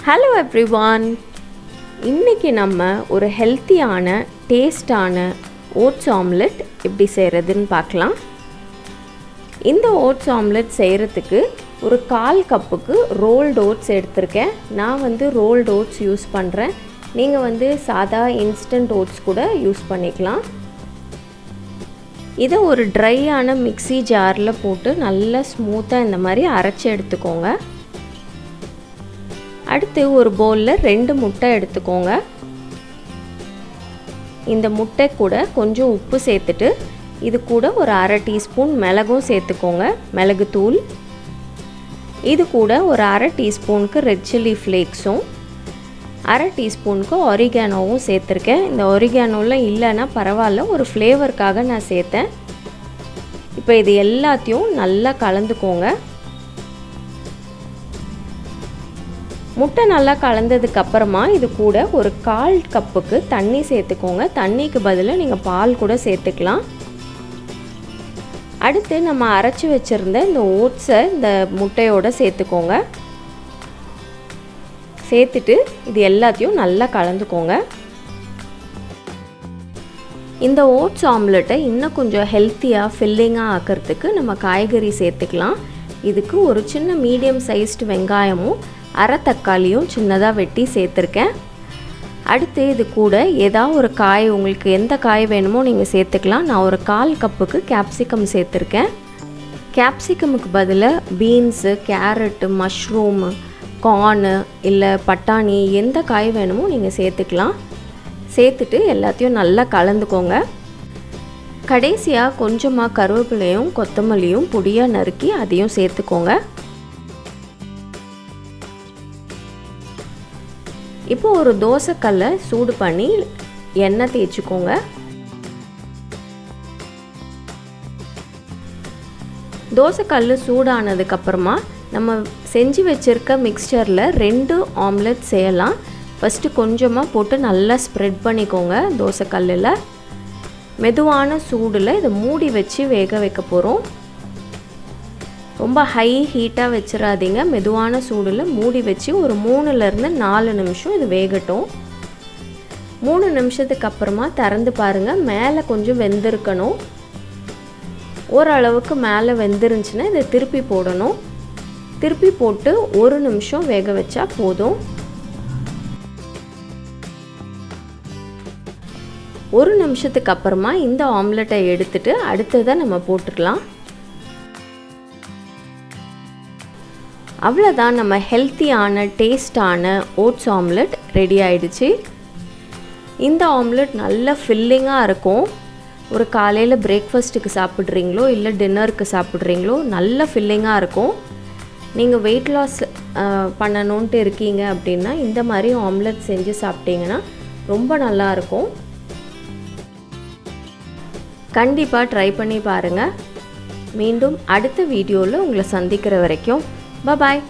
Hello everyone, இன்றைக்கி நம்ம ஒரு ஹெல்த்தியான டேஸ்டான ஓட்ஸ் ஆம்லெட் எப்படி செய்கிறதுன்னு பார்க்கலாம். இந்த ஓட்ஸ் ஆம்லெட் செய்கிறதுக்கு ஒரு 1/4 கப்புக்கு ரோல்டு ஓட்ஸ் எடுத்திருக்கேன். நான் ரோல்டு ஓட்ஸ் யூஸ் பண்ணுறேன். நீங்கள் சாதா இன்ஸ்டன்ட் ஓட்ஸ் கூட யூஸ் பண்ணிக்கலாம். இதை ஒரு ட்ரையான மிக்ஸி ஜாரில் போட்டு நல்லா ஸ்மூத்தாக இந்த மாதிரி அரைச்சி எடுத்துக்கோங்க. அடுத்து ஒரு பவுலில் 2 முட்டை எடுத்துக்கோங்க. இந்த முட்டை கூட கொஞ்சம் உப்பு சேர்த்துட்டு இது கூட ஒரு 1/2 டீஸ்பூன் மிளகும் சேர்த்துக்கோங்க, மிளகுத்தூள். இது கூட ஒரு 1/2 டீஸ்பூனுக்கு ரெட் சில்லி ஃப்ளேக்ஸும் 1/2 டீஸ்பூனுக்கு ஒரிகானோவும் சேர்த்துருக்கேன். இந்த ஒரிகானோலாம் இல்லைன்னா பரவாயில்ல, ஒரு ஃப்ளேவருக்காக நான் சேர்த்தேன். இப்போ இது எல்லாத்தையும் நல்லா கலந்துக்கோங்க. முட்டை நல்லா கலந்ததுக்கப்புறமா இது கூட ஒரு 1/4 கப்புக்கு தண்ணி சேர்த்துக்கோங்க. தண்ணிக்கு பதிலாக நீங்கள் பால் கூட சேர்த்துக்கலாம். அடுத்து நம்ம அரைச்சி வச்சுருந்த இந்த ஓட்ஸை இந்த முட்டையோடு சேர்த்துக்கோங்க. சேர்த்துட்டு இது எல்லாத்தையும் நல்லா கலந்துக்கோங்க. இந்த ஓட்ஸ் ஆம்லெட்டை இன்னும் கொஞ்சம் ஹெல்த்தியாக ஃபில்லிங்காக ஆக்கிறதுக்கு நம்ம காய்கறி சேர்த்துக்கலாம். இதுக்கு ஒரு சின்ன மீடியம் சைஸ்டு வெங்காயமும் 1/2 தக்காளியும் சின்னதாக வெட்டி சேர்த்துருக்கேன். அடுத்து இது கூட ஏதாவது ஒரு காய், உங்களுக்கு எந்த காய் வேணுமோ நீங்கள் சேர்த்துக்கலாம். நான் ஒரு 1/4 கப்புக்கு கேப்சிகம் சேர்த்துருக்கேன். கேப்சிகமுக்கு பதிலாக பீன்ஸு, கேரட்டு, மஷ்ரூமு, கார்னு இல்லை பட்டாணி எந்த காய் வேணுமோ நீங்கள் சேர்த்துக்கலாம். சேர்த்துட்டு எல்லாத்தையும் நல்லா கலந்துக்கோங்க. கடைசியாக கொஞ்சமாக கருவேப்பிலையும் கொத்தமல்லியும் பொடியாக நறுக்கி அதையும் சேர்த்துக்கோங்க. இப்போ ஒரு தோசைக்கல்லை சூடு பண்ணி எண்ணெய் தேய்ச்சிக்கோங்க. தோசைக்கல் சூடானதுக்கப்புறமா நம்ம செஞ்சு வச்சுருக்க மிக்சரில் 2 ஆம்லெட் செய்யலாம். ஃபஸ்ட்டு கொஞ்சமாக போட்டு நல்லா ஸ்ப்ரெட் பண்ணிக்கோங்க. தோசைக்கல்லில் மெதுவான சூடில் இதை மூடி வச்சு வேக வைக்க போகிறோம். ரொம்ப ஹை ஹீட்டாக வச்சிடாதீங்க. மெதுவான சூடில் மூடி வச்சு ஒரு 3லேருந்து 4 நிமிஷம் இது வேகட்டும். 3 நிமிஷத்துக்கு அப்புறமா திறந்து பாருங்கள். மேலே கொஞ்சம் வெந்திருக்கணும். ஓரளவுக்கு மேலே வெந்துருந்துச்சுன்னா இதை திருப்பி போடணும். திருப்பி போட்டு 1 நிமிஷம் வேக வச்சா போதும். 1 நிமிஷத்துக்கு அப்புறமா இந்த ஆம்லெட்டை எடுத்துட்டு அடுத்ததை நம்ம போட்டுக்கலாம். அவ்வளோதான், நம்ம ஹெல்த்தியான டேஸ்டான ஓட்ஸ் ஆம்லெட் ரெடி ஆயிடுச்சு. இந்த ஆம்லெட் நல்ல ஃபில்லிங்காக இருக்கும். ஒரு காலையில் பிரேக்ஃபாஸ்ட்டுக்கு சாப்பிட்றீங்களோ இல்லை டின்னருக்கு சாப்பிட்றீங்களோ நல்ல ஃபில்லிங்காக இருக்கும். நீங்கள் வெயிட் லாஸ் பண்ணணுன்ட்டு இருக்கீங்க அப்படின்னா இந்த மாதிரி ஆம்லெட் செஞ்சு சாப்பிட்டீங்கன்னா ரொம்ப நல்லாயிருக்கும். கண்டிப்பாக ட்ரை பண்ணி பாருங்கள். மீண்டும் அடுத்த வீடியோவில் உங்களை சந்திக்கிற வரைக்கும் bye bye.